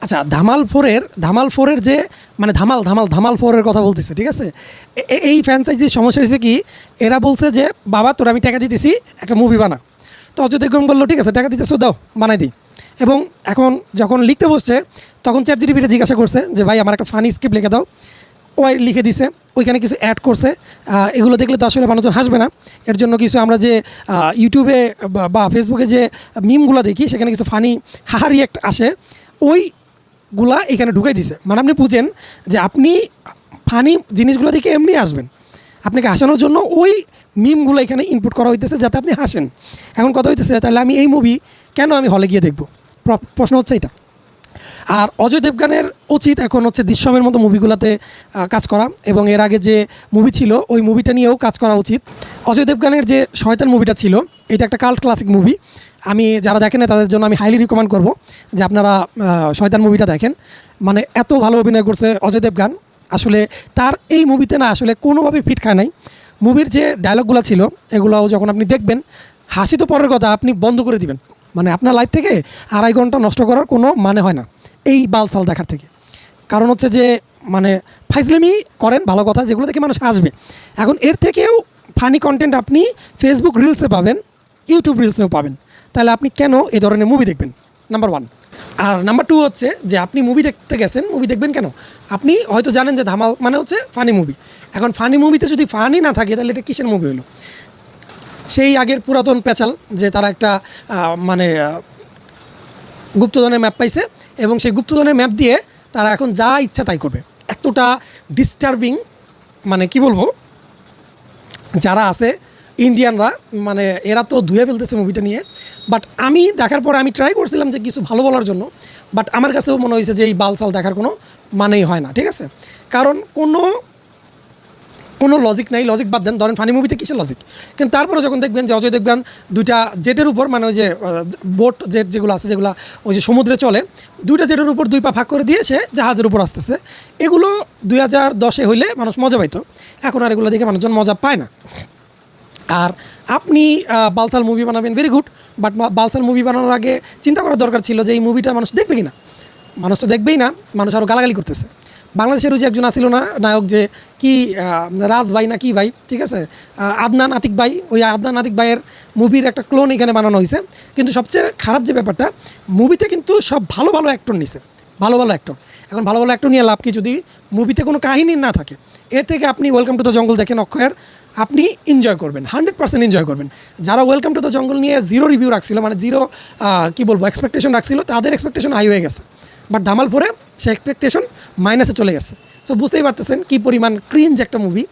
আচ্ছা, ধামাল 4-এর যে মানে ধামাল 4-এর কথা বলতেছে, ঠিক আছে? এই ফ্র্যাঞ্চাইজির সমস্যা হয়েছে কি, এরা বলছে যে বাবা তোর আমি টাকা দিতেছি, একটা মুভি বানা। তো অজয় দেবগন বললো ঠিক আছে টাকা দিতেছো দাও বানাই দিই। এবং এখন যখন লিখতে বসছে তখন চ্যাটজিপিটিকে জিজ্ঞাসা করছে যে ভাই আমার একটা ফানি স্ক্রিপ্ট লিখে দাও। ওই লিখে দিছে, ওইখানে কিছু অ্যাড করছে। এগুলো দেখলে তো আসলে মানুষজন হাসবে না, এর জন্য কিছু আমরা যে ইউটিউবে বা ফেসবুকে যে মিমগুলো দেখি সেখানে কিছু ফানি রিঅ্যাক্ট আসে, ওইগুলা এখানে ঢুকাই দিছে। মানে আপনি বুঝেন যে আপনি ফানি জিনিসগুলো দেখে এমনি আসবেন, আপনাকে হাসানোর জন্য ওই মিমগুলো এখানে ইনপুট করা হইতেছে যাতে আপনি হাসেন। এখন কথা হইতেছে তাহলে আমি এই মুভি কেন আমি হলে গিয়ে দেখব? প্রশ্ন হচ্ছে এটা। আর অজয় দেবগানের উচিত এখন হচ্ছে দৃশ্যমের মতো মুভিগুলোতে কাজ করা, এবং এর আগে যে মুভি ছিল ওই মুভিটা নিয়েও কাজ করা উচিত। অজয় দেবগানের যে শয়তান মুভিটা ছিল, এটা একটা কাল্ট ক্লাসিক মুভি। আমি যারা দেখেন না তাদের জন্য আমি হাইলি রিকমেন্ড করব যে আপনারা শয়তান মুভিটা দেখেন। মানে এত ভালো অভিনয় করছে অজয় দেবগান, আসলে তার এই মুভিতে না আসলে কোনোভাবেই ফিট খায় নাই। মুভির যে ডায়লগগুলো ছিল এগুলোও যখন আপনি দেখবেন, হাসি তো পরের কথা, আপনি বন্ধ করে দিবেন। মানে আপনার লাইফ থেকে 2.5 ঘন্টা নষ্ট করার কোনো মানে হয় না এই বালসাল দেখার থেকে। কারণ হচ্ছে যে মানে ফাইজলামি করেন ভালো কথা, যেগুলো দেখে মানুষ আসবে। এখন এর থেকেও ফানি কন্টেন্ট আপনি ফেসবুক রিলসে পাবেন, ইউটিউব রিলসেও পাবেন। তাহলে আপনি কেন এই ধরনের মুভি দেখবেন? নাম্বার 1। আর নাম্বার 2 হচ্ছে যে আপনি মুভি দেখতে গেছেন, মুভি দেখবেন কেন? আপনি হয়তো জানেন যে ধামাল মানে হচ্ছে ফানি মুভি। এখন ফানি মুভিতে যদি ফানি না থাকে তাহলে এটা কিসের মুভি হলো? সেই আগের পুরাতন পেঁচাল যে তারা একটা মানে গুপ্তধনের ম্যাপ পাইছে, এবং সেই গুপ্তধনের ম্যাপ দিয়ে তারা এখন যা ইচ্ছা তাই করবে। এতটা ডিস্টার্বিং, মানে কি বলবো, যারা আছে ইন্ডিয়ানরা মানে এরা তো ধুয়ে ফেলতেছে মুভিটা নিয়ে। বাট আমি দেখার পরে আমি ট্রাই করছিলাম যে কিছু ভালো বলার জন্য, বাট আমার কাছেও মনে হয়েছে যে এই বালসাল দেখার কোনো মানেই হয় না, ঠিক আছে? কারণ কোনো লজিক নাই। লজিক বাদ দেন, ধরেন ফানি মুভিতে কিসের লজিক? কিন্তু তারপরে যখন দেখবেন যে অজয় দেবগান 2টা জেটের উপর, মানে ওই যে বোট জেট যেগুলো আছে, যেগুলো ওই যে সমুদ্রে চলে, 2টা জেটের উপর 2 পা ফাঁক করে দিয়ে সে জাহাজের উপর আসতেছে। এগুলো 2010-এ হইলে মানুষ মজা পাইতো, এখন আর এগুলো দেখে মানুষজন মজা পায় না। আর আপনি বালসাল মুভি বানাবেন, ভেরি গুড, বাট বালসাল মুভি বানানোর আগে চিন্তা করার দরকার ছিল যে এই মুভিটা মানুষ দেখবে কি না। মানুষ তো দেখবেই না, মানুষ আরও গালাগালি করতেছে। বাংলাদেশের ওই যে একজন আসিল না নায়ক, যে কি রাজ ভাই না কি ভাই, ঠিক আছে, আদনান আতিক ভাই, ওই আদনান আতিক ভাইয়ের মুভির একটা ক্লোন এখানে বানানো হয়েছে। কিন্তু সবচেয়ে খারাপ যে ব্যাপারটা, মুভিতে কিন্তু সব ভালো ভালো অ্যাক্টর নিছে, ভালো ভালো অ্যাক্টর। এখন ভালো ভালো অ্যাক্টর নিয়ে লাভ কি যদি মুভিতে কোনো কাহিনী না থাকে? এর থেকে আপনি ওয়েলকাম টু দ্য জঙ্গল দেখেন অক্ষয়ের, আপনি এনজয় করবেন, 100% এনজয় করবেন। যারা ওয়েলকাম টু দ্য জঙ্গল নিয়ে 0 রিভিউ রাখছিল, মানে 0 কী বলবো এক্সপেকটেশন রাখছিল, তাদের এক্সপেকটেশন হাই হয়ে গেছে। বাট ধামাল 4-এ সে এক্সপেকটেশন মাইনাসে চলে গেছে। সো বুঝতেই পারতেছেন কী পরিমাণ ক্রিঞ্জ একটা মুভি।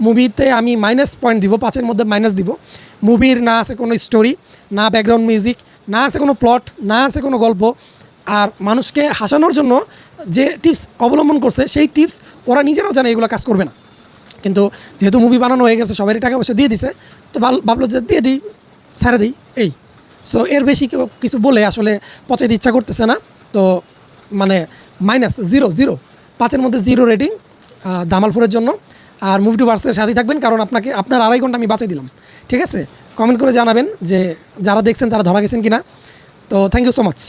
মুভিতে আমি -পয়েন্ট দিব, 5-এর মধ্যে মাইনাস দিব। মুভির না আছে কোনো স্টোরি, না ব্যাকগ্রাউন্ড মিউজিক, না আছে কোনো প্লট, না আছে কোনো গল্প। আর মানুষকে হাসানোর জন্য যে টিপস অবলম্বন করছে সেই টিপস ওরা নিজেরাও জানে এগুলো কাজ করবে না। কিন্তু যেহেতু মুভি বানানো হয়ে গেছে, সবারই টাকা পয়সা দিয়ে দিছে, তো ভাবলো যে দিয়ে দিই, ছাড়ে দিই এই। সো এর বেশি কিছু বলে আসলে পচাইতে ইচ্ছা করতেছে না। তো মানে -0 5-এর মধ্যে 0 রেটিং ধামাল 4-এর জন্য। আর মুভি টু ভার্সের সাথেই থাকবেন, কারণ আপনার 2.5 ঘন্টা আমি বাঁচিয়ে দিলাম, ঠিক আছে? কমেন্ট করে জানাবেন যে যারা দেখছেন তারা ধরা গেছেন কিনা। তো থ্যাংক ইউ সো মাচ।